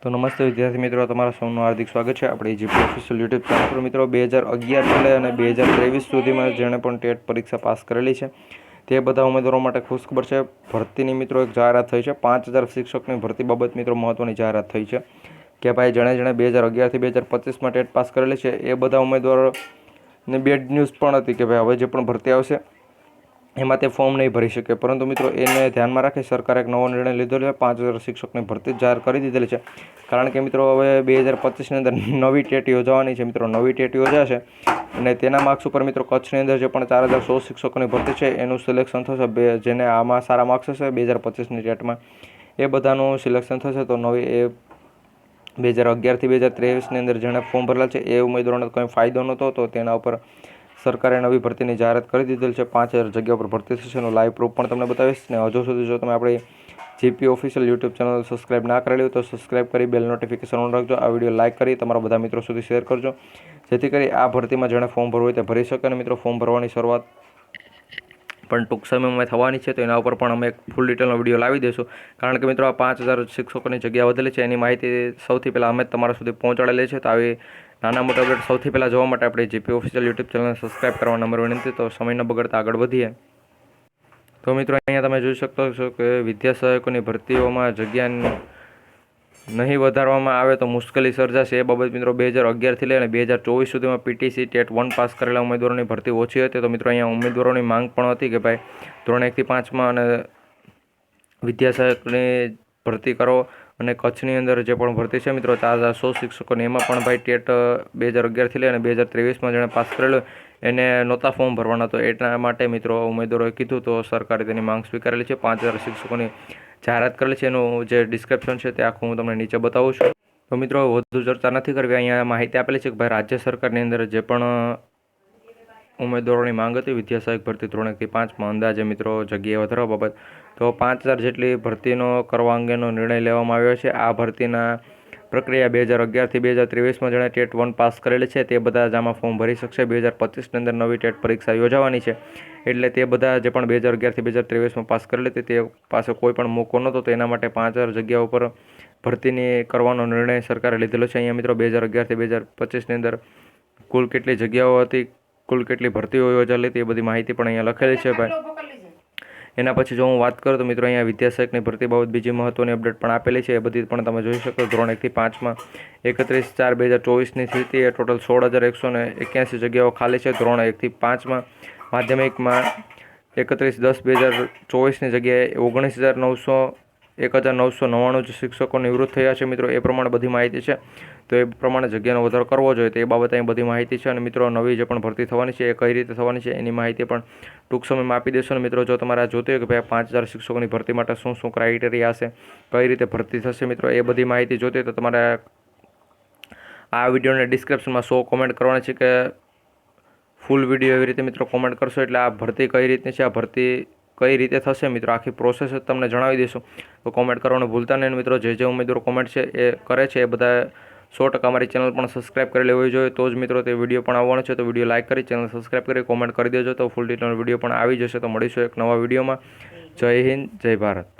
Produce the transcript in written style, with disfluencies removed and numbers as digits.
તો નમસ્તે વિદ્યાર્થી મિત્રો, તમારા સૌનું હાર્દિક સ્વાગત છે આપણી જીપી ઓફિશિયલ યુટ્યુબ ચેનલ પર. મિત્રો 2011 લઈ અને 2023 સુધીમાં જેણે પણ ટેટ પરીક્ષા પાસ કરેલી છે તે બધા ઉમેદવારો માટે ખુશખબર છે. ભરતીની મિત્રો એક જાહેરાત થઈ છે. 5000 શિક્ષકની ભરતી બાબત મિત્રો મહત્વની જાહેરાત થઈ છે કે ભાઈ જેણે 2011થી 2025માં ટેટ પાસ કરેલી છે એ બધા ઉમેદવારોની બેડ ન્યૂઝ પણ હતી કે ભાઈ હવે જે પણ ભરતી આવશે એમાં તે ફોર્મ નહીં ભરી શકે. પરંતુ મિત્રો એને ધ્યાનમાં રાખી સરકારે એક નવો નિર્ણય લીધો છે. 5000 શિક્ષકની ભરતી જાહેર કરી દીધેલી છે. કારણ કે મિત્રો હવે 2025ની અંદર નવી ટેટ યોજાવાની છે. મિત્રો નવી ટેટ યોજાશે અને તેના માર્ક્સ ઉપર મિત્રો કચ્છની અંદર જે પણ 4100 શિક્ષકોની ભરતી છે એનું સિલેક્શન થશે. જેને આમાં સારા માર્ક્સ હશે 2025ની ટેટમાં એ બધાનું સિલેક્શન થશે. તો નવી એ 2011થી 2023ની અંદર જેણે ફોર્મ ભરેલા છે એ ઉમેદવારોને કંઈ ફાયદો નહોતો, તો તેના ઉપર સરકારે નવી ભરતીની જાહેરાત કરી દીધેલ છે. 5000 જગ્યા પર ભરતી થશે એનો લાઈવ પ્રૂફ પણ તમને બતાવીશ. ને હજુ સુધી જો તમે આપણી GP official YouTube channel subscribe ના કરેલી હોય તો સબસ્ક્રાઇબ કરી બેલ નોટિફિકેશન ઓન રાખજો. આ વિડીયો લાઇક કરી તમારા બધા મિત્રો સુધી શેર કરજો, જેથી કરી આ ભરતીમાં જેણે ફોર્મ ભરવું હોય તે ભરી શકે. અને મિત્રો ફોર્મ ભરવાની શરૂઆત પણ ટૂંક સમયમાં થવાની છે, તો એના ઉપર પણ અમે એક ફૂલ ડિટેલનો વિડીયો લાવી દઈશું. કારણ કે મિત્રો આ 5000 શિક્ષકોની જગ્યા વધેલી છે એની માહિતી સૌથી પહેલાં અમે તમારા સુધી પહોંચાડેલી છે. તો આવી નાના મોટા અપડેટ સૌથી પહેલાં જોવા માટે આપણે જીપી ઓફિશિયલ યુટ્યુબ ચેનલને સબસ્ક્રાઇબ કરવા નંબર વિનંતી. તો સમય ન બગડતા આગળ વધીએ. તો મિત્રો અહીંયા તમે જોઈ શકો છો કે વિદ્યા સહાયકોની ભરતીઓમાં જગ્યા નહીં વધારવામાં આવે તો મુશ્કેલી સર્જાશે. એ બાબત મિત્રો 2011થી લઈને 2024 સુધીમાં પીટીસી ટેટ 1 પાસ કરેલા ઉમેદવારોની ભરતી ઓછી હતી. તો મિત્રો અહીંયા ઉમેદવારોની માંગ પણ હતી કે ભાઈ ધોરણ 1થી 5માં અને વિદ્યા સહાયકની ભરતી કરો. અને કચ્છની અંદર જે પણ ભરતી છે મિત્રો 4100 શિક્ષકોની, એમાં પણ ભાઈ ટેટ 2011થી લઈને 2023માં જેણે પાસ કરેલો એને નહોતા ફોર્મ ભરવાના. તો એટલા માટે મિત્રો ઉમેદવારોએ કીધું તો સરકારે તેની માંગ સ્વીકારેલી છે. 5000 શિક્ષકોની જાહેરાત કરેલી છે. એનું જે ડિસ્ક્રિપ્શન છે તે આખું હું તમને નીચે બતાવું છું. તો મિત્રો વધુ ચર્ચા નથી કરવી. અહીંયા માહિતી આપેલી છે કે ભાઈ રાજ્ય સરકારની અંદર જે પણ ઉમેદવારોની માંગ હતી વિદ્યા સહાયક ભરતી ધોરણ 1થી 5માં અંદાજે મિત્રો જગ્યાએ વધારવા બાબત તો 5000 જેટલી ભરતીનો કરવા અંગેનો નિર્ણય લેવામાં આવ્યો છે. આ ભરતીના પ્રક્રિયા 2011થી 2023માં જેણે ટેટ 1 પાસ કરેલી છે તે બધા જ આમાં ફોર્મ ભરી શકશે. 2025ની અંદર નવી ટેટ પરીક્ષા યોજાવાની છે એટલે તે બધા જે પણ 2011થી 2023માં પાસ કરેલી હતી તે પાસે કોઈ પણ મોકો નહોતો. તો એના માટે 5000 જગ્યા ઉપર ભરતીની કરવાનો નિર્ણય સરકારે લીધેલો છે. અહીંયા મિત્રો 2011થી 2025ની અંદર કુલ કેટલી જગ્યાઓ હતી, કુલ કેટલી ભરતીઓ યોજાયેલી હતી એ બધી માહિતી પણ અહીંયા લખેલી છે ભાઈ. એના પછી જો હું વાત કરું તો મિત્રો અહીંયા વિદ્યા સહાયકની ભરતી બાબત બીજી મહત્વની અપડેટ પણ આપેલી છે. એ બધી પણ તમે જોઈ શકો. ધોરણ 1થી 5માં 31/4/2024ની સ્થિતિ એ ટોટલ 16181 જગ્યાઓ ખાલી છે. ધોરણ 1થી 5માં માધ્યમિકમાં 31/10/2024ની જગ્યાએ 19,999 શિક્ષકો નિવૃત્ત થયા છે. મિત્રો એ પ્રમાણે બધી માહિતી છે. તો એ પ્રમાણે જગ્યાનો વધારો કરવો જોઈએ તો એ બાબતે અહીં બધી માહિતી છે. અને મિત્રો નવી જે પણ ભરતી થવાની છે એ કઈ રીતે થવાની છે એની માહિતી પણ ટૂંક સમયમાં આપી દેશો. અને મિત્રો જો તમારે આ જોતી હોય કે ભાઈ 5000 શિક્ષકોની ભરતી માટે શું શું ક્રાઇટેરિયા હશે, કઈ રીતે ભરતી થશે, મિત્રો એ બધી માહિતી જોતી હોય તો તમારે આ વિડીયોને ડિસ્ક્રિપ્શનમાં 100 કોમેન્ટ કરવાની છે કે ફૂલ વિડીયો એવી રીતે મિત્રો કોમેન્ટ કરશો એટલે આ ભરતી કઈ રીતની છે, આ ભરતી કઈ રીતે થશે મિત્રો આખી પ્રોસેસ જ તમને જણાવી દઈશું. તો કોમેન્ટ કરવાનું ભૂલતા નહીં. મિત્રો જે ઉમેદવારો કોમેન્ટ છે એ કરે છે એ બધા 100% અમારી ચેનલ પણ સબસ્ક્રાઇબ કરેલી હોવી જોઈએ. તો જ મિત્રો તે વિડીયો પણ આવવાનો છે. તો વિડીયો લાઇક કરી ચેનલ સબસ્ક્રાઇબ કરી કોમેન્ટ કરી દેજો તો ફૂલ ડિટેલ વિડીયો પણ આવી જશે. તો મળીશું એક નવા વિડીયોમાં. જય હિન્દ, જય ભારત.